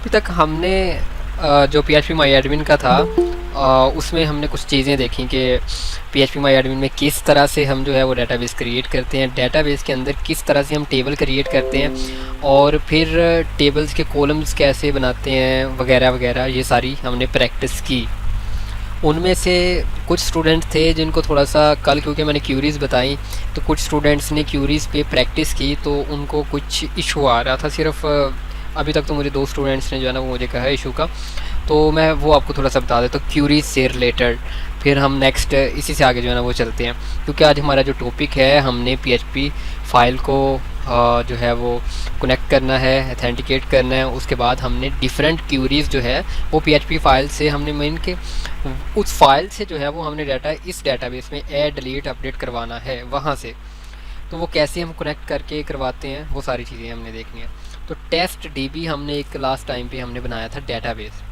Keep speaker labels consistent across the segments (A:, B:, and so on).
A: अभी तक हमने जो PHP माई एडमिन का था उसमें हमने कुछ चीज़ें देखी कि PHP माई एडमिन में किस तरह से हम जो है वो डेटाबेस क्रिएट करते हैं, डेटाबेस के अंदर किस तरह से हम टेबल क्रिएट करते हैं और फिर टेबल्स के कॉलम्स कैसे बनाते हैं वगैरह वगैरह, ये सारी हमने प्रैक्टिस की। उनमें से कुछ स्टूडेंट थे जिनको थोड़ा सा कल, क्योंकि मैंने क्यूरीज़ बताई, तो कुछ स्टूडेंट्स ने क्यूरीज़ पे प्रैक्टिस की तो उनको कुछ इशू आ रहा था। सिर्फ अभी तक तो मुझे 2 स्टूडेंट्स ने जो है ना वो मुझे कहा है इशू का, तो मैं वो आपको थोड़ा सा बता देता हूँ क्यूरीज से रिलेटेड। फिर हम नेक्स्ट इसी से आगे जो है ना वो चलते हैं, क्योंकि आज हमारा जो टॉपिक है, हमने PHP फाइल को जो है वो कनेक्ट करना है, अथेंटिकेट करना है। उसके बाद हमने डिफरेंट क्यूरीज जो है वो PHP फाइल से हमने मेन के उस फाइल से जो है वो हमने डाटा इस डेटाबेस में ऐड डिलीट अपडेट करवाना है वहाँ से। तो वो कैसे हम कनेक्ट करके करवाते हैं वो सारी चीज़ें हमने देखनी है। तो टेस्ट DB हमने एक लास्ट टाइम पे हमने बनाया था डेटाबेस।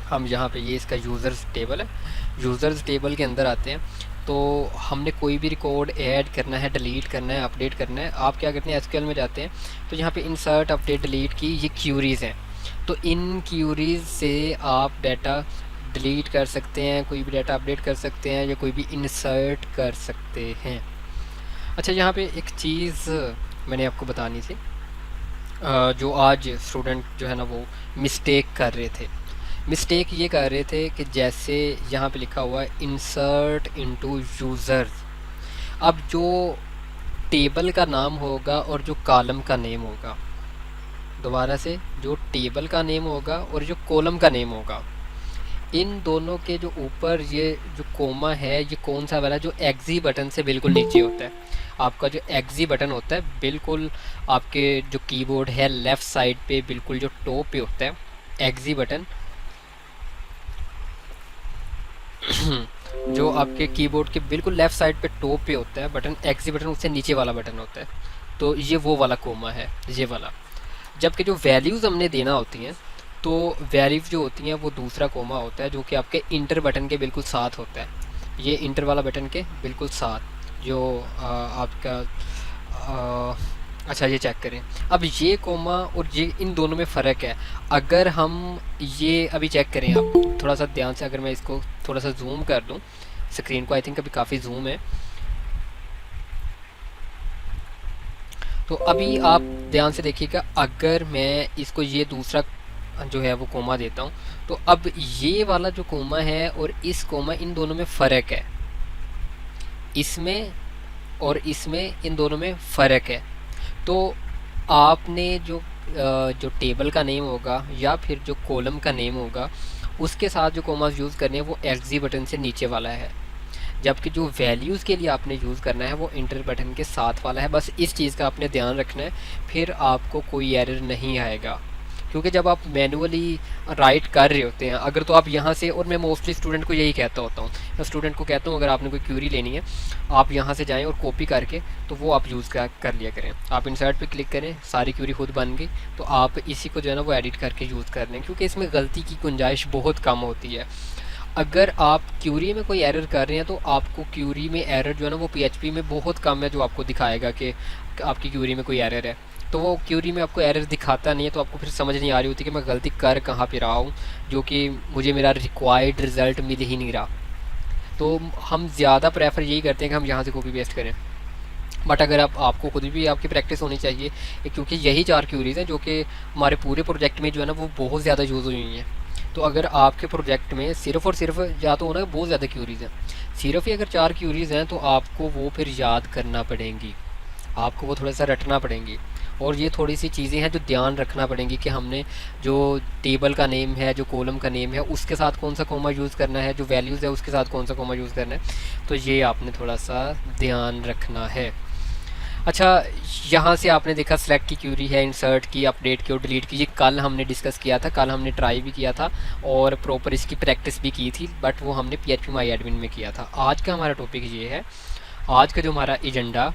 A: हम यहाँ पे ये इसका यूज़र्स टेबल है, यूज़र्स टेबल के अंदर आते हैं। तो हमने कोई भी रिकॉर्ड ऐड करना है, डिलीट करना है, अपडेट करना है। आप क्या करते हैं, SQL में जाते हैं तो यहाँ पे इंसर्ट अपडेट डिलीट की ये क्यूरीज़ हैं। तो इन क्यूरीज़ से आप डाटा डिलीट कर सकते हैं, कोई भी डाटा अपडेट कर सकते हैं या कोई भी इंसर्ट कर सकते हैं। अच्छा, यहाँ पे एक चीज़ मैंने आपको बतानी थी, जो आज स्टूडेंट जो है ना वो मिस्टेक कर रहे थे। मिस्टेक ये कर रहे थे कि जैसे यहाँ पे लिखा हुआ है इंसर्ट इनटू यूज़र्स। अब जो टेबल का नाम होगा और जो कॉलम का नेम होगा, दोबारा से, जो टेबल का नेम होगा और जो कॉलम का नेम होगा, इन दोनों के जो ऊपर ये जो कोमा है, ये कौन सा वाला, जो एक्सी बटन से बिल्कुल नीचे होता है। आपका जो एक्सी बटन होता है बिल्कुल आपके जो कीबोर्ड है लेफ़्ट साइड पे बिल्कुल जो टॉप पे होता है एक्सी बटन, जो आपके कीबोर्ड के बिल्कुल लेफ़्ट साइड पे टॉप पे होता है बटन, एक्सी बटन, उससे नीचे वाला बटन होता है। तो ये वो वाला कोमा है, ये वाला। जबकि जो वैल्यूज़ हमने देना होती हैं, तो वैल्यूज़ जो होती हैं वो दूसरा कोमा होता है, जो कि आपके इंटर बटन के बिल्कुल साथ होता है। ये इंटर वाला बटन के बिल्कुल साथ जो आपका अच्छा, ये चेक करें। अब ये कोमा और ये, इन दोनों में फ़र्क है। अगर हम ये अभी चेक करें, आप थोड़ा सा ध्यान से, अगर मैं इसको थोड़ा सा जूम कर दूं स्क्रीन को, आई थिंक अभी काफ़ी जूम है, तो अभी आप ध्यान से देखिएगा। अगर मैं इसको ये दूसरा जो है वो कोमा देता हूँ, तो अब ये वाला जो कोमा है और इस कोमा, इन दोनों में फ़र्क है। इसमें और इसमें, इन दोनों में फ़र्क है। तो आपने जो टेबल का नेम होगा या फिर जो कॉलम का नेम होगा, उसके साथ जो कॉमास यूज़ करने हैं वो एक्सी बटन से नीचे वाला है, जबकि जो वैल्यूज़ के लिए आपने यूज़ करना है वो इंटर बटन के साथ वाला है। बस इस चीज़ का आपने ध्यान रखना है, फिर आपको कोई एरर नहीं आएगा। क्योंकि जब आप मैनुअली राइट कर रहे होते हैं, अगर तो आप यहाँ से, और मैं मोस्टली स्टूडेंट को यही कहता होता हूँ, मैं स्टूडेंट को कहता हूँ अगर आपने कोई क्यूरी लेनी है, आप यहाँ से जाएं और कॉपी करके तो वो आप यूज़ कर लिया करें। आप इंसर्ट पे क्लिक करें, सारी क्यूरी खुद बन गई, तो आप इसी को जो है ना वो एडिट करके यूज़ कर लें, क्योंकि इसमें गलती की गुंजाइश बहुत कम होती है। अगर आप क्यूरी में कोई एरर कर रहे हैं तो आपको क्यूरी में एरर जो है ना वो PHP में बहुत कम है जो आपको दिखाएगा कि आपकी क्यूरी में कोई एरर है। तो वो क्यूरी में आपको एरर दिखाता नहीं है, तो आपको फिर समझ नहीं आ रही होती कि मैं गलती कर कहाँ पे रहा हूँ, जो कि मुझे मेरा रिक्वायर्ड रिज़ल्ट मिल ही नहीं रहा। तो हम ज़्यादा प्रेफर यही करते हैं कि हम यहाँ से कॉपी पेस्ट करें। बट अगर आपको खुद भी आपकी प्रैक्टिस होनी चाहिए, क्योंकि यही 4 क्यूरीज़ हैं जो कि हमारे पूरे प्रोजेक्ट में जो है ना वो बहुत ज़्यादा यूज़ हुई हैं। तो अगर आपके प्रोजेक्ट में सिर्फ़ और सिर्फ, या तो होना बहुत ज़्यादा क्यूरीज़ हैं, सिर्फ ही अगर 4 क्यूरीज़ हैं, तो आपको वो फिर याद करना पड़ेंगी, आपको वो थोड़ा सा रटना पड़ेंगी। और ये थोड़ी सी चीज़ें हैं जो ध्यान रखना पड़ेंगी कि हमने जो टेबल का नेम है, जो कॉलम का नेम है, उसके साथ कौन सा कोमा यूज़ करना है, जो वैल्यूज़ है उसके साथ कौन सा कोमा यूज़ करना है। तो ये आपने थोड़ा सा ध्यान रखना है। अच्छा, यहाँ से आपने देखा सेलेक्ट की क्यूरी है, इंसर्ट की, अपडेट की और डिलीट की। ये कल हमने डिस्कस किया था, कल हमने ट्राई भी किया था और प्रॉपर इसकी प्रैक्टिस भी की थी, बट वो हमने PHP माई एडमिन में किया था। आज का हमारा टॉपिक ये है, आज का जो हमारा एजेंडा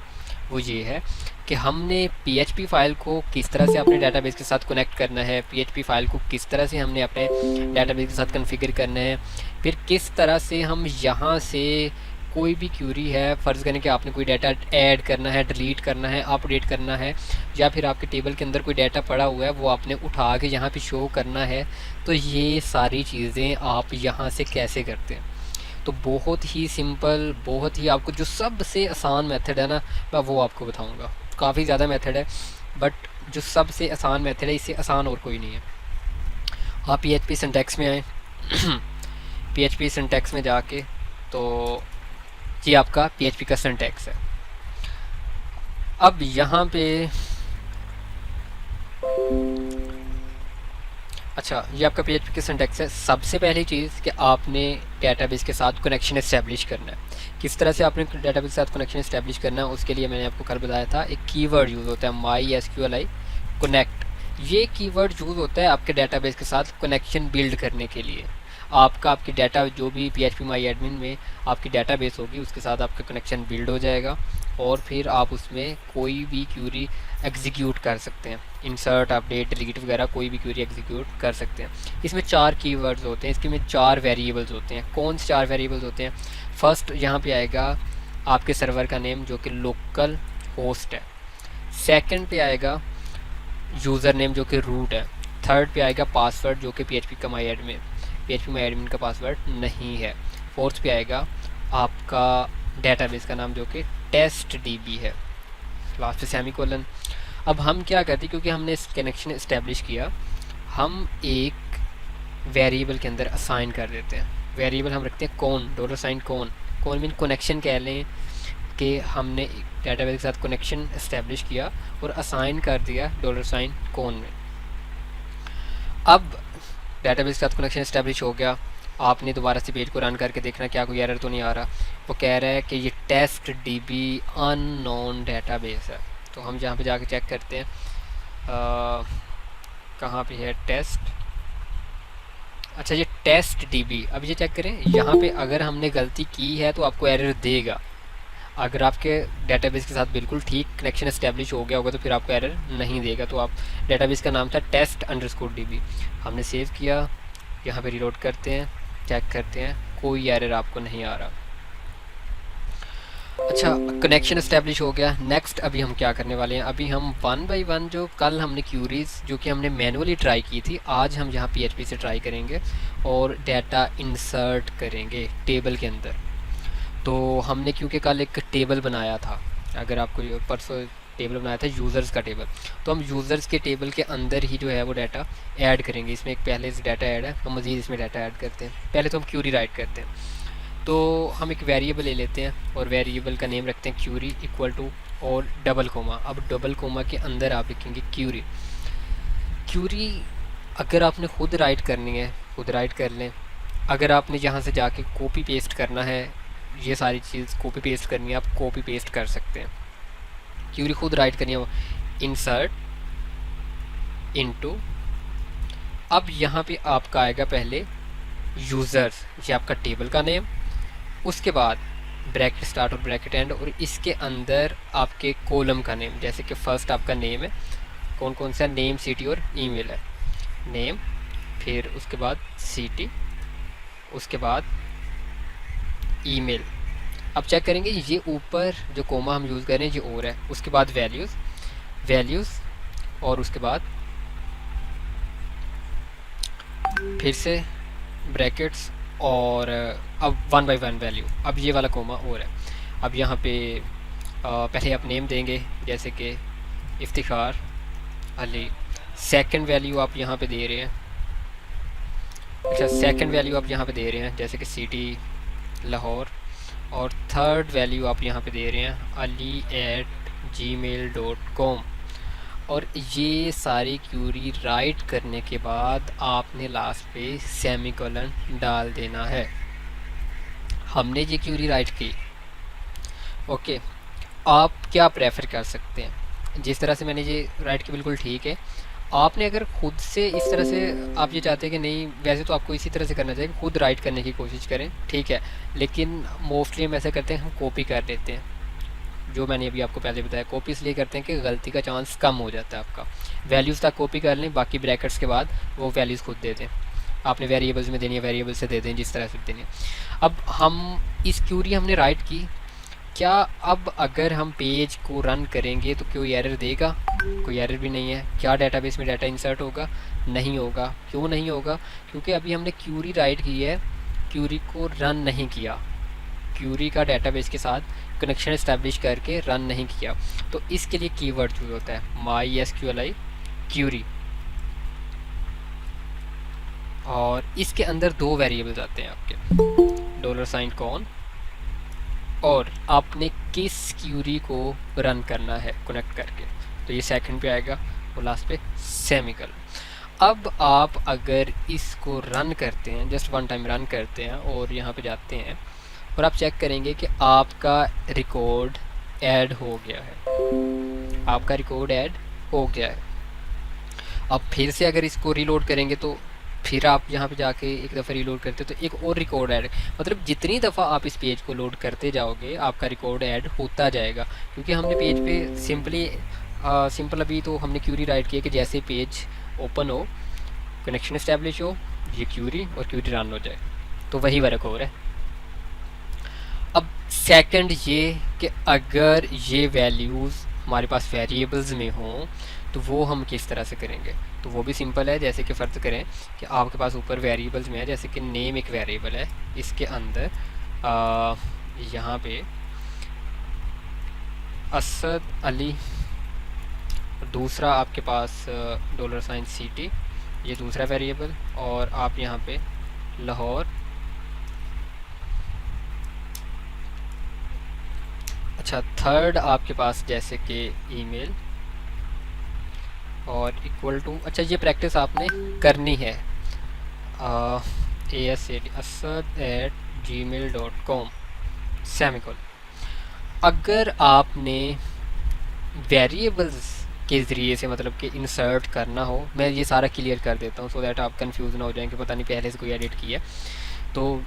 A: वो ये है कि हमने PHP फाइल को किस तरह से अपने डेटाबेस के साथ कनेक्ट करना है, PHP फाइल को किस तरह से हमने अपने डेटाबेस के साथ कॉन्फ़िगर करना है, फिर किस तरह से हम यहाँ से कोई भी क्यूरी है, फ़र्ज़ करें कि आपने कोई डाटा ऐड करना है, डिलीट करना है, अपडेट करना है, या फिर आपके टेबल के अंदर कोई डाटा पड़ा हुआ है वो आपने उठा के यहाँ पे शो करना है, तो ये सारी चीज़ें आप यहाँ से कैसे करते हैं। तो बहुत ही सिंपल, बहुत ही आपको जो सबसे आसान मेथड है ना, मैं वो आपको बताऊँगा। काफ़ी ज़्यादा मेथड है, बट जो सबसे आसान मेथड है, इससे आसान और कोई नहीं है। आप PHP सिंटैक्स में आएँ PHP सिंटैक्स में जाके, तो ये आपका PHP का सिंटैक्स है। अब यहाँ पे अच्छा, ये आपका PHP का सिंटैक्स है। सबसे पहली चीज़ कि आपने डेटाबेस के साथ कनेक्शन इस्टेब्लिश करना है। किस तरह से आपने डेटाबेस के साथ कनेक्शन इस्टेब्लिश करना है, उसके लिए मैंने आपको कल बताया था, एक कीवर्ड यूज़ होता है MySQLi कनेक्ट। ये कीवर्ड यूज़ होता है आपके डेटाबेस के साथ कनेक्शन बिल्ड करने के लिए। आपकी डाटा जो भी PHP माई एडमिन में आपकी डाटाबेस होगी उसके साथ आपका कनेक्शन बिल्ड हो जाएगा, और फिर आप उसमें कोई भी क्यूरी एग्जीक्यूट कर सकते हैं। इंसर्ट, अपडेट, डिलीट वगैरह कोई भी क्यूरी एग्जीक्यूट कर सकते हैं। इसमें 4 कीवर्ड्स होते हैं, इसके में 4 वेरिएबल्स होते हैं। कौन से 4 वेरिएबल्स होते हैं? फर्स्ट यहाँ पे आएगा आपके सर्वर का नेम जो कि लोकल होस्ट है। सेकंड पे आएगा यूज़र नेम जो कि रूट है। थर्ड पे आएगा पासवर्ड जो कि PHP माई एडमिन का पासवर्ड नहीं है। फोर्थ पे आएगा आपका डेटाबेस का नाम जो कि टेस्ट DB है। लास्ट पे सेमीकोलन। अब हम क्या करते हैं, क्योंकि हमने इस कनेक्शन इस्टेब्लिश किया, हम एक वेरिएबल के अंदर असाइन कर देते हैं। वेरिएबल हम रखते हैं कौन, $, कौन मीन कनेक्शन कह लें कि हमने डेटाबेस के साथ कनेक्शन इस्टेब्लिश किया और असाइन कर दिया $, कौन में। अब डेटाबेस के साथ कनेक्शन इस्टेब्लिश हो गया, आपने दोबारा से पेज को रन करके देखना क्या कोई एरर तो नहीं आ रहा। वो कह रहा है कि ये टेस्ट DB अननोन डेटाबेस है। तो हम जहाँ पे जाके चेक करते हैं, कहाँ पे है टेस्ट, अच्छा ये टेस्ट DB। अब ये चेक करें, यहाँ पे अगर हमने गलती की है तो आपको एरर देगा। अगर आपके डेटाबेस के साथ बिल्कुल ठीक कनेक्शन इस्टेब्लिश हो गया होगा तो फिर आपको एरर नहीं देगा। तो आप डेटाबेस का नाम था test_db, हमने सेव किया, यहाँ पे रीलोड करते हैं, चेक करते हैं, कोई एरर आपको नहीं आ रहा। अच्छा, कनेक्शन इस्टेब्लिश हो गया। नेक्स्ट अभी हम क्या करने वाले हैं, अभी हम 1 बाई 1 जो कल हमने क्यूरीज जो कि हमने मैनुअली ट्राई की थी, आज हम यहाँ PHP से ट्राई करेंगे और डाटा इंसर्ट करेंगे टेबल के अंदर। तो हमने क्योंकि कल एक टेबल बनाया था, अगर आपको परसों टेबल बनाया था यूज़र्स का टेबल, तो हम यूज़र्स के टेबल के अंदर ही जो है वो डाटा ऐड करेंगे। इसमें एक पहले से डाटा ऐड है, हम मज़ीद इसमें डाटा ऐड करते हैं। पहले तो हम क्यूरी राइट करते हैं, तो हम एक वेरिएबल ले लेते हैं और वेरिएबल का नेम रखते हैं क्यूरी इक्वल टू और डबल कोमा। अब डबल कोमा के अंदर आप लिखेंगे क्यूरी। क्यूरी अगर आपने खुद राइट करनी है खुद राइट कर लें, अगर आपने यहाँ से जाके कॉपी पेस्ट करना है, ये सारी चीज़ कॉपी पेस्ट करनी है, आप कॉपी पेस्ट कर सकते हैं। क्यूरी खुद राइट करनी है, इंसर्ट इनटू, अब यहाँ पे आपका आएगा पहले यूज़र्स, ये आपका टेबल का नेम, उसके बाद ब्रैकेट स्टार्ट और ब्रैकेट एंड, और इसके अंदर आपके कॉलम का नेम, जैसे कि फर्स्ट आपका नेम है, कौन कौन सा नेम, सिटी और ईमेल है। नेम, फिर उसके बाद सिटी, उसके बाद ईमेल। अब चेक करेंगे ये ऊपर जो कोमा हम यूज़ कर रहे हैं ये और है, उसके बाद वैल्यूज़ और उसके बाद फिर से ब्रैकेट्स और अब 1 बाई 1 वैल्यू। अब ये वाला कोमा और है। अब यहाँ पे पहले आप नेम देंगे जैसे कि इफ्तिखार अली, सेकंड वैल्यू आप यहाँ पे दे रहे हैं, अच्छा सेकंड वैल्यू आप यहाँ पे दे रहे हैं जैसे कि सिटी लाहौर, और थर्ड वैल्यू आप यहाँ पे दे रहे हैं ali@gmail.com। और ये सारी क्यूरी राइट करने के बाद आपने लास्ट पे सेमीकोलन डाल देना है। हमने ये क्यूरी राइट की, ओके। आप क्या प्रेफर कर सकते हैं, जिस तरह से मैंने ये राइट की बिल्कुल ठीक है। आपने अगर खुद से इस तरह से आप ये चाहते हैं कि नहीं, वैसे तो आपको इसी तरह से करना चाहिए, खुद राइट करने की कोशिश करें, ठीक है, लेकिन मोस्टली हम ऐसा करते हैं, हम कॉपी कर लेते हैं। जो मैंने अभी आपको पहले बताया, कॉपी इसलिए करते हैं कि गलती का चांस कम हो जाता है आपका। वैल्यूज़ तक कॉपी कर लें, बाकी ब्रैकेट्स के बाद वो वैल्यूज़ खुद दे दें। आपने वेरिएबल्स में देनी है, वेरिएबल से दे दें, जिस तरह से देनी है। अब हम इस क्यूरी हमने राइट की, क्या अब अगर हम पेज को रन करेंगे तो कोई एरर देगा? कोई एरर भी नहीं है। क्या डेटाबेस में डाटा इंसर्ट होगा? नहीं होगा। क्यों नहीं होगा? क्योंकि अभी हमने क्यूरी राइट की है, क्यूरी को रन नहीं किया, क्यूरी का डेटाबेस के साथ कनेक्शन इस्टेब्लिश करके रन नहीं किया। तो इसके लिए कीवर्ड यूज होता है MySQLi क्यूरी, और इसके अंदर दो वेरिएबल्स आते हैं आपके, $, कौन, और आपने किस क्यूरी को रन करना है कनेक्ट करके, तो ये सेकंड पे आएगा, और लास्ट पे सेमिकल। अब आप अगर इसको रन करते हैं, जस्ट वन टाइम रन करते हैं और यहाँ पे जाते हैं और आप चेक करेंगे कि आपका रिकॉर्ड ऐड हो गया है, आपका रिकॉर्ड ऐड हो गया है। अब फिर से अगर इसको रीलोड करेंगे तो फिर आप यहाँ पे जाके एक दफ़ा रीलोड करते तो एक और रिकॉर्ड ऐड, मतलब जितनी दफ़ा आप इस पेज को लोड करते जाओगे आपका रिकॉर्ड ऐड होता जाएगा। क्योंकि हमने पेज पे सिंपल अभी तो हमने क्यूरी राइट किया कि जैसे पेज ओपन हो, कनेक्शन इस्टेब्लिश हो, ये क्यूरी और क्यूरी रन हो जाए, तो वही वर्क हो रहा है। अब सेकंड ये कि अगर ये वैल्यूज़ हमारे पास वेरिएबल्स में हों तो वो हम किस तरह से करेंगे, तो वो भी सिंपल है। जैसे कि फ़र्ज़ करें कि आपके पास ऊपर वेरिएबल्स में है, जैसे कि नेम एक वेरिएबल है, इसके अंदर यहाँ पे असद अली, दूसरा आपके पास $CT, ये दूसरा वेरिएबल, और आप यहाँ पे लाहौर, अच्छा थर्ड आपके पास जैसे कि ईमेल, और इक्वल टू, अच्छा ये प्रैक्टिस आपने करनी है, asad@gmail.com सेमिकोल। अगर आपने वेरिएबल्स के ज़रिए से मतलब कि इंसर्ट करना हो, मैं ये सारा क्लियर कर देता हूँ सो दैट आप कंफ्यूज ना हो जाएं कि पता नहीं पहले से कोई एडिट किया, तो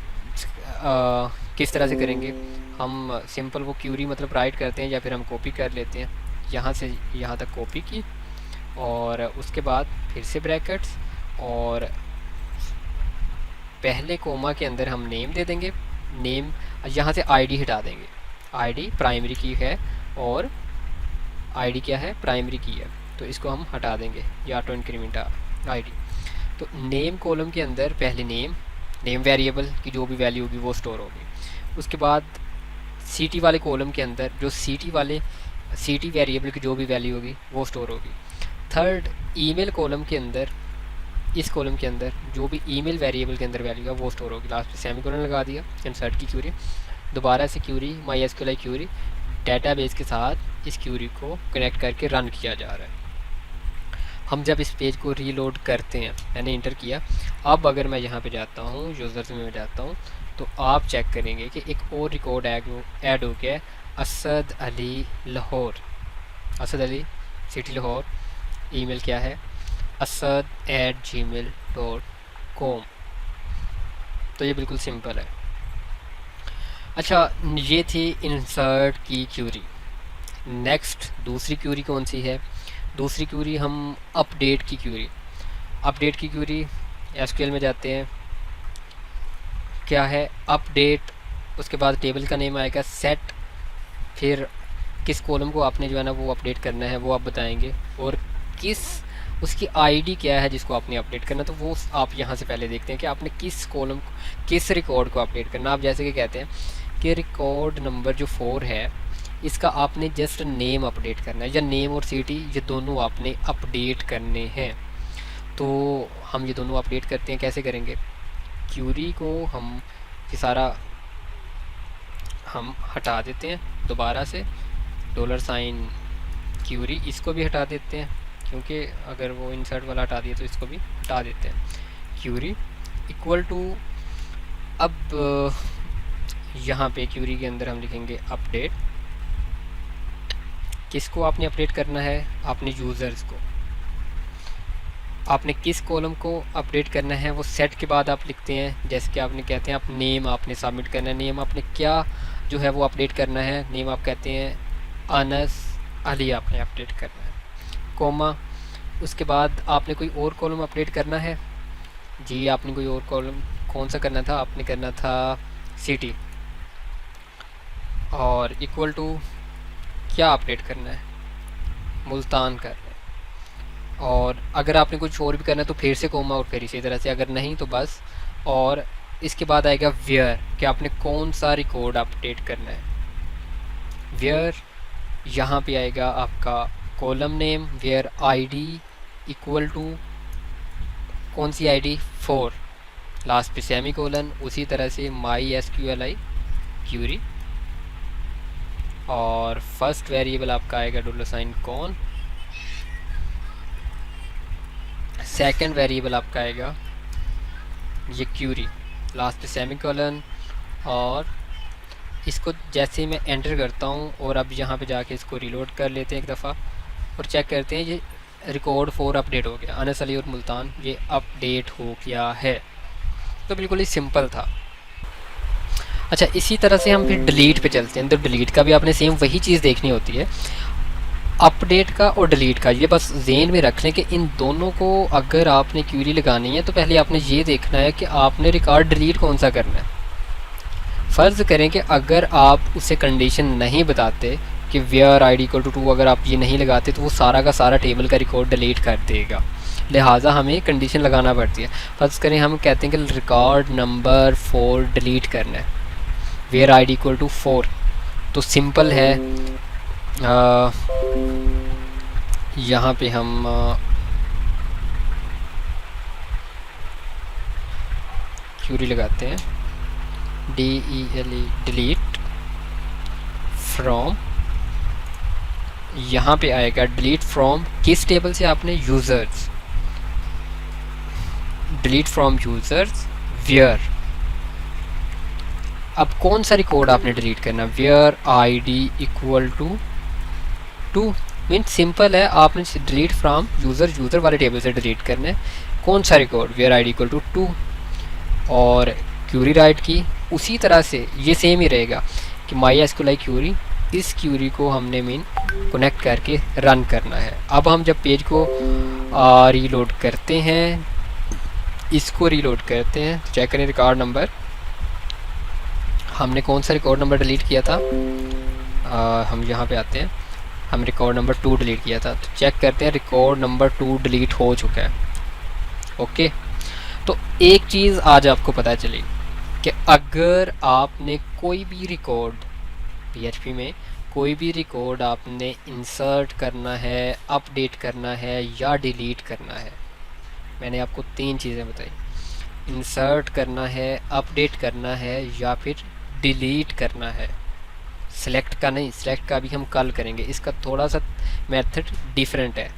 A: किस तरह से करेंगे हम। सिंपल वो क्यूरी मतलब राइट करते हैं या फिर हम कॉपी कर लेते हैं, यहाँ से यहाँ तक कॉपी की, और उसके बाद फिर से ब्रैकेट्स, और पहले कोमा के अंदर हम नेम दे देंगे, नेम यहाँ से आईडी हटा देंगे, आईडी प्राइमरी की है और आईडी क्या है, प्राइमरी की है, तो इसको हम हटा देंगे, या ऑटो इंक्रीमेंट आईडी। तो नेम कॉलम के अंदर पहले नेम वेरिएबल की जो भी वैल्यू होगी वो स्टोर होगी। उसके बाद सीटी वाले कॉलम के अंदर जो सीटी वेरिएबल की जो भी वैल्यू होगी वो स्टोर होगी। थर्ड ईमेल कॉलम के अंदर, इस कॉलम के अंदर जो भी ईमेल वेरिएबल के अंदर वैल्यू है वो स्टोर होगी। लास्ट में सेमीकोलन लगा दिया, इंसर्ट की क्यूरी, दोबारा से क्यूरी MySQLi क्यूरी, डेटाबेस के साथ इस क्यूरी को कनेक्ट करके रन किया जा रहा है। हम जब इस पेज को रीलोड करते हैं, मैंने इंटर किया, अब अगर मैं यहाँ पे जाता हूँ, यूज़र्स में मैं जाता हूँ, तो आप चेक करेंगे कि एक और रिकॉर्ड ऐड हो गया है, असद अली लाहौर, असद अली सिटी लाहौर, ईमेल क्या है asad@gmail.com। तो ये बिल्कुल सिंपल है। अच्छा ये थी इंसर्ट की क्यूरी। नेक्स्ट दूसरी क्यूरी कौन सी है? दूसरी क्यूरी हम अपडेट की क्यूरी, अपडेट की क्यूरी एसक्यूएल में जाते हैं, क्या है अपडेट, उसके बाद टेबल का नेम आएगा सेट, फिर किस कॉलम को आपने जो है ना वो अपडेट करना है वो आप बताएंगे, और किस उसकी आईडी क्या है जिसको आपने अपडेट करना, तो वो आप यहाँ से पहले देखते हैं कि आपने किस कॉलम किस रिकॉर्ड को अपडेट करना। आप जैसे कि कहते हैं कि रिकॉर्ड नंबर जो 4 है इसका आपने जस्ट नेम अपडेट करना है, या नेम और सिटी ये दोनों आपने अपडेट करने हैं। तो हम ये दोनों अपडेट करते हैं, कैसे करेंगे? क्यूरी को हम ये सारा हम हटा देते हैं, दोबारा से $क्यूरी इसको भी हटा देते हैं, क्योंकि अगर वो इंसर्ट वाला हटा दिए तो इसको भी हटा देते हैं। क्यूरी इक्वल टू, अब यहाँ पे क्यूरी के अंदर हम लिखेंगे अपडेट, किसको आपने अपडेट करना है? आपने यूज़र्स को। आपने किस कॉलम को अपडेट करना है वो सेट के बाद आप लिखते हैं, जैसे कि आपने कहते हैं आप नेम आपने सबमिट करना है, नेम आपने क्या जो है वो अपडेट करना है, नेम आप कहते हैं अनस अली आपने अपडेट करना है, कोमा, उसके बाद आपने कोई और कॉलम अपडेट करना है, जी आपने कोई और कॉलम कौन सा करना था, आपने करना था सिटी, और इक्वल टू क्या अपडेट करना है, मुल्तान करना है। और अगर आपने कुछ और भी करना है तो फिर से कोमा और फिर इसी तरह से, अगर नहीं तो बस। और इसके बाद आएगा वेयर, कि आपने कौन सा रिकॉर्ड अपडेट करना है। वेयर यहाँ पे आएगा आपका column name, where ID equal to कौन सी आईडी, 4, लास्ट पे सेमी कोलन, उसी तरह से my S Q L I query. और फर्स्ट वेरिएबल आपका आएगा $, कौन, सेकंड वेरिएबल आपका आएगा ये क्यूरी, लास्ट पे सेमी कोलन। और इसको जैसे मैं एंटर करता हूँ, और अब यहाँ पे जाके इसको रिलोड कर लेते हैं एक दफ़ा और चेक करते हैं, ये रिकॉर्ड 4 अपडेट हो गया, अनस अली और मुल्तान ये अपडेट हो गया है। तो बिल्कुल ही सिंपल था। अच्छा, इसी तरह से हम फिर डिलीट पे चलते हैं। तो डिलीट का भी आपने सेम वही चीज़ देखनी होती है, अपडेट का और डिलीट का। ये बस जेन में रख लें कि इन दोनों को अगर आपने क्यूरी लगानी है तो पहले आपने ये देखना है कि आपने रिकॉर्ड डिलीट कौन सा करना है। फ़र्ज़ करें कि अगर आप उसे कंडीशन नहीं बताते कि where I D equal to 2, अगर आप ये नहीं लगाते तो वो सारा का सारा टेबल का रिकॉर्ड डिलीट कर देगा, लिहाजा हमें कंडीशन लगाना पड़ती है। फ़र्ज़ करें हम कहते हैं कि रिकॉर्ड नंबर 4 डिलीट करना है, where I D equal to 4, तो सिंपल है, यहाँ पे हम क्यूरी लगाते हैं, DELE डिलीट फ्रॉम, यहाँ पे आएगा डिलीट फ्रॉम किस टेबल से, आपने users, delete from users where. अब कौन सा रिकॉर्ड आपने डिलीट करना, where ID equal to 2, mean simple है, आपने डिलीट फ्रॉम यूज़र वाले टेबल से डिलीट करना है। कौन सा record, where ID equal to 2, और क्यूरी राइट की उसी तरह से ये सेम ही रहेगा कि माई एसक्यूएल क्यूरी, इस क्यूरी को हमने मीन कनेक्ट करके रन करना है। अब हम जब पेज को रीलोड करते हैं, इसको रीलोड करते हैं, चेक करें रिकॉर्ड नंबर, हमने कौन सा रिकॉर्ड नंबर डिलीट किया था, हम यहाँ पे आते हैं, हम रिकॉर्ड नंबर 2 डिलीट किया था। तो चेक करते हैं रिकॉर्ड नंबर 2 डिलीट हो चुका है। ओके, तो एक चीज़ आज आपको पता चली कि अगर आपने कोई भी रिकॉर्ड PHP में कोई भी रिकॉर्ड आपने इंसर्ट करना है, अपडेट करना है या डिलीट करना है, मैंने आपको 3 चीज़ें बताई, इंसर्ट करना है, अपडेट करना है या फिर डिलीट करना है। सेलेक्ट का नहीं, सेलेक्ट का भी हम कल करेंगे, इसका थोड़ा सा मेथड डिफरेंट है,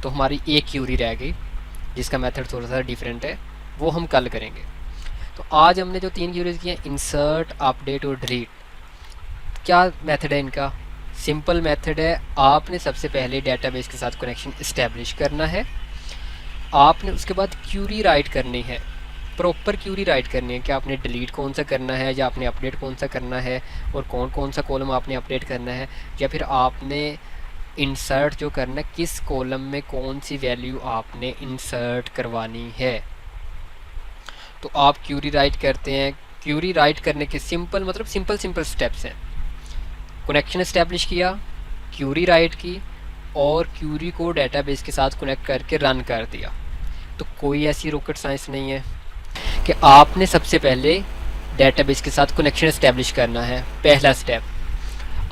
A: तो हमारी एक क्यूरी रह गई जिसका मेथड थोड़ा सा डिफरेंट है, वो हम कल करेंगे। तो आज हमने जो 3 क्यूरीज की हैं, इंसर्ट, अपडेट और डिलीट, क्या मेथड है इनका, सिंपल मेथड है। आपने सबसे पहले डेटाबेस के साथ कनेक्शन इस्टेब्लिश करना है, आपने उसके बाद क्यूरी राइट करनी है, प्रॉपर क्यूरी राइट करनी है कि आपने डिलीट कौन सा करना है या आपने अपडेट कौन सा करना है, और कौन कौन सा कॉलम आपने अपडेट करना है, या फिर आपने इंसर्ट जो करना है, किस कॉलम में कौन सी वैल्यू आपने इंसर्ट करवानी है। तो आप क्यूरी राइट करते हैं, क्यूरी राइट करने के सिंपल मतलब सिंपल स्टेप्स हैं, कनेक्शन इस्टेब्लिश किया, क्यूरी राइट की, और क्यूरी को डेटाबेस के साथ कनेक्ट करके रन कर दिया। तो कोई ऐसी रॉकेट साइंस नहीं है कि आपने सबसे पहले डेटाबेस के साथ कनेक्शन इस्टेब्लिश करना है, पहला स्टेप।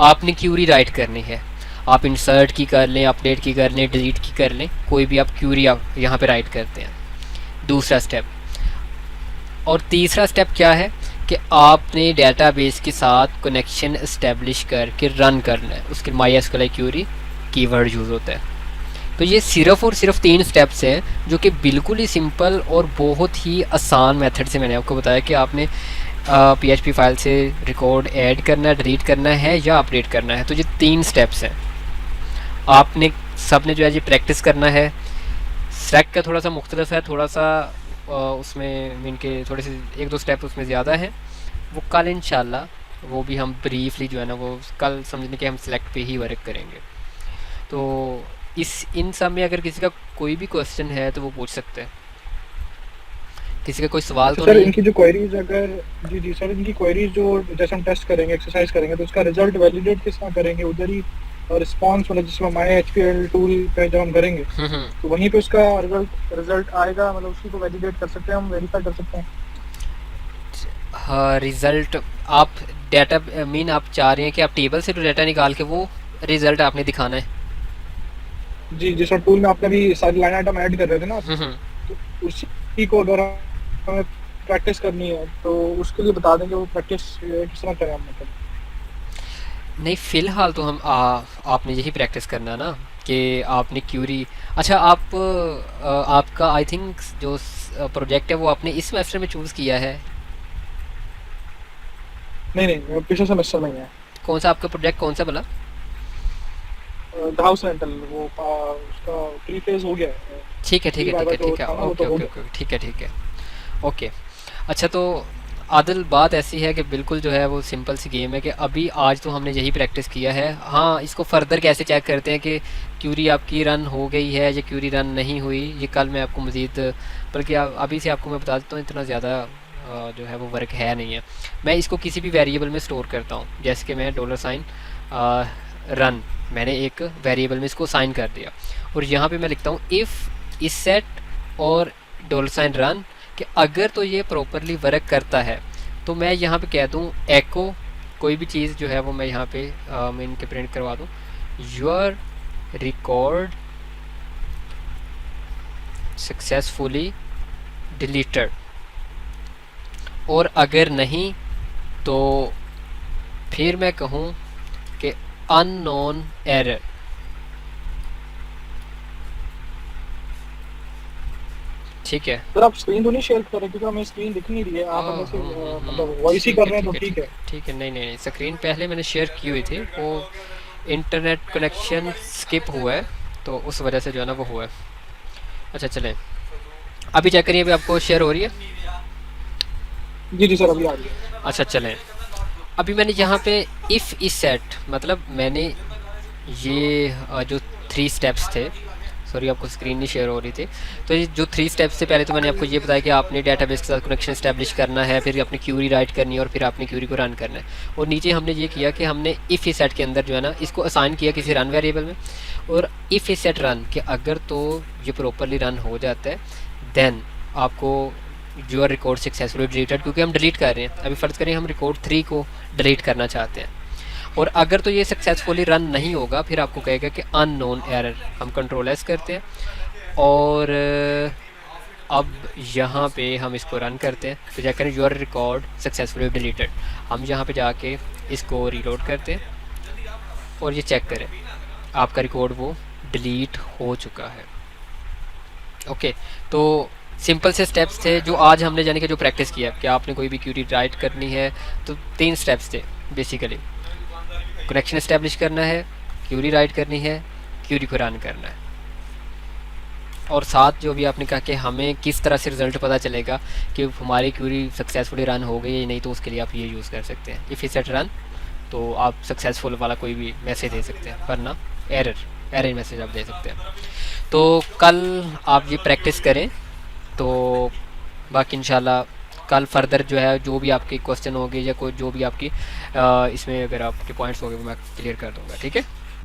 A: आपने क्यूरी राइट करनी है, आप इंसर्ट की कर लें, अपडेट की कर लें, डिलीट की कर लें, कोई भी आप क्यूरी यहाँ पे राइट करते हैं, दूसरा स्टेप। और तीसरा स्टेप क्या है कि आपने डेटाबेस के साथ कनेक्शन इस्टेब्लिश करके रन करना है, उसके MySQL क्यूरी कीवर्ड यूज़ होता है। तो ये सिर्फ़ और सिर्फ 3 स्टेप्स हैं जो कि बिल्कुल ही सिंपल और बहुत ही आसान मेथड से मैंने आपको बताया कि आपने PHP फाइल से रिकॉर्ड ऐड करना है, डिलीट करना है या अपडेट करना है। तो ये 3 स्टेप्स हैं, आपने सब ने जो है ये प्रैक्टिस करना है। सेलेक्ट का थोड़ा सा मुख्तलिफ है, थोड़ा सा उसमें मीन के थोड़े से 1-2 स्टेप उसमें ज़्यादा हैं, वो कल इंशाल्लाह वो भी हम ब्रीफली जो है ना वो कल समझने के हम सेलेक्ट पे ही वर्क करेंगे। तो इन सब में अगर किसी का कोई भी क्वेश्चन है तो वो पूछ सकते हैं। किसी का कोई सवाल तो
B: सर
A: नहीं है?
B: इनकी जो क्वेरीज अगर, जी जी सर, इनकी क्वेरीज जो जैसे हम टेस्ट करेंगे, एक्सरसाइज करेंगे, तो उसका रिजल्ट वैलिडेट किस तरह करेंगे? उधर ही रिस्पॉन्स मतलब जिसमें माई एचपीएल टूल पे जब हम करेंगे
A: हम्म।
B: तो वहीं पे उसका रिजल्ट रिजल्ट आएगा, मतलब उसी को वैलिडेट कर सकते हैं, हम वेरीफाई कर सकते हैं।
A: हाँ, रिजल्ट आप डाटा मीन आप चाह रहे हैं कि आप टेबल से जो डाटा निकाल के वो रिजल्ट आपने दिखाना है?
B: जी जी सर, टूल में आपने भी सारी लाइन आइटम ऐड कर रहे थे ना आप,
A: हम्म।
B: तो उसी को अगर हमें प्रैक्टिस करनी है तो उसके लिए बता देंगे वो प्रैक्टिस किस तरह करें हम, मतलब।
A: नहीं, फ़िलहाल तो हम आपने यही प्रैक्टिस करना ना कि आपने क्यूरी। अच्छा, आपका आई थिंक जो प्रोजेक्ट है वो आपने इस सेमेस्टर में चूज़ किया है?
B: नहीं नहीं, पिछले सेमेस्टर में ही है।
A: कौन सा आपका प्रोजेक्ट, कौन सा बोला?
B: द हाउस रेंटल, वो उसका प्री फेज हो गया है।
A: ठीक है ठीक
B: प्री
A: है ठीक
B: वाइवा
A: है
B: जो
A: ठीक है,
B: था ना वो तो
A: ओके
B: हो
A: ओके
B: गया।
A: ओके, ठीक है ठीक है, ओके। अच्छा, तो आदिल, बात ऐसी है कि बिल्कुल जो है वो सिंपल सी गेम है कि अभी आज तो हमने यही प्रैक्टिस किया है। हाँ, इसको फर्दर कैसे चेक करते हैं कि क्यूरी आपकी रन हो गई है या क्यूरी रन नहीं हुई, ये कल मैं आपको मज़ीद, बल्कि अभी से आपको मैं बता देता हूँ, इतना ज़्यादा जो है वो वर्क है नहीं है। मैं इसको किसी भी वेरिएबल में स्टोर करता हूँ, जैसे कि मैं डॉलर साइन रन, मैंने एक वेरिएबल में इसको साइन कर दिया, और यहाँ पे मैं लिखता हूँ इफ़ इस सेट और डॉलर साइन रन, कि अगर तो ये प्रॉपरली वर्क करता है तो मैं यहाँ पे कह दूँ एको, कोई भी चीज़ जो है वो मैं यहाँ पे मैं इनके प्रिंट करवा दूँ, योर रिकॉर्ड सक्सेसफुली डिलीटेड। और अगर नहीं तो फिर मैं कहूँ कि अननोन एरर। ठीक है।
B: सर आप स्क्रीन तो नहीं शेयर कर रहे, क्योंकि हमें स्क्रीन दिख नहीं रही है, आप हमें से मतलब वॉइस ही
A: ठीक
B: कर
A: है
B: रहे हैं तो
A: ठीक है
B: ठीक
A: ठीक
B: है।
A: है ठीक है, नहीं नहीं नहीं, स्क्रीन पहले मैंने शेयर की हुई थी, वो इंटरनेट कनेक्शन स्किप हुआ है, तो उस वजह से जो है ना वो हुआ है। अच्छा चलें, अभी चेक करिए, अभी आपको शेयर हो रही है?
B: जी जी सर, अभी आ रही है।
A: अच्छा चलें, अभी मैंने यहाँ पे इफ़ इस सेट, मतलब मैंने ये जो 3 स्टेप्स थे, सॉरी आपको स्क्रीन नहीं शेयर हो रही थी, तो ये जो 3 स्टेप्स से पहले तो मैंने आपको ये बताया कि आपने डेटाबेस के साथ कनेक्शन स्टैब्लिश करना है, फिर अपनी क्यूरी राइट करनी है, और फिर आपने क्यूरी को रन करना है। और नीचे हमने ये किया कि हमने इफ़ इस सेट के अंदर जो है ना इसको असाइन किया किसी रन वेरिएबल में, और इफ़ इस सेट रन कि अगर तो ये प्रॉपरली रन हो जाता है, देन आपको यूर रिकॉर्ड सक्सेसफुली डिलीटेड, क्योंकि हम डिलीट कर रहे हैं, अभी फ़र्ज़ करें हम रिकॉर्ड 3 को डिलीट करना चाहते हैं, और अगर तो ये सक्सेसफुली रन नहीं होगा फिर आपको कहेगा कि अननोन एरर। हम कंट्रोल एस करते हैं, और अब यहाँ पे हम इसको रन करते हैं, तो क्या करें, योर रिकॉर्ड सक्सेसफुली डिलीटेड, हम यहाँ पे जाके इसको रीलोड करते हैं और ये चेक करें आपका रिकॉर्ड वो डिलीट हो चुका है। ओके, तो सिंपल से स्टेप्स थे जो आज हमने यानी कि जो प्रैक्टिस किया कि आपने कोई भी क्यूरी राइट करनी है, तो 3 स्टेप्स थे बेसिकली, कनेक्शन इस्टेब्लिश करना है, क्यूरी राइट करनी है, क्यूरी को रन करना है, और साथ जो भी आपने कहा कि हमें किस तरह से रिजल्ट पता चलेगा कि हमारी क्यूरी सक्सेसफुली रन हो गई या नहीं, तो उसके लिए आप ये यूज़ कर सकते हैं इफ़ सेट रन, तो आप सक्सेसफुल वाला कोई भी मैसेज दे सकते हैं, वरना एरर एरर मैसेज आप दे सकते हैं। तो कल आप ये प्रैक्टिस करें, तो बाकी इंशाल्लाह कल फर्दर जो है जो भी आपके क्वेश्चन होंगे या कोई जो भी आपकी इसमें अगर आपके पॉइंट्स होंगे वो मैं क्लियर कर दूंगा, ठीक है।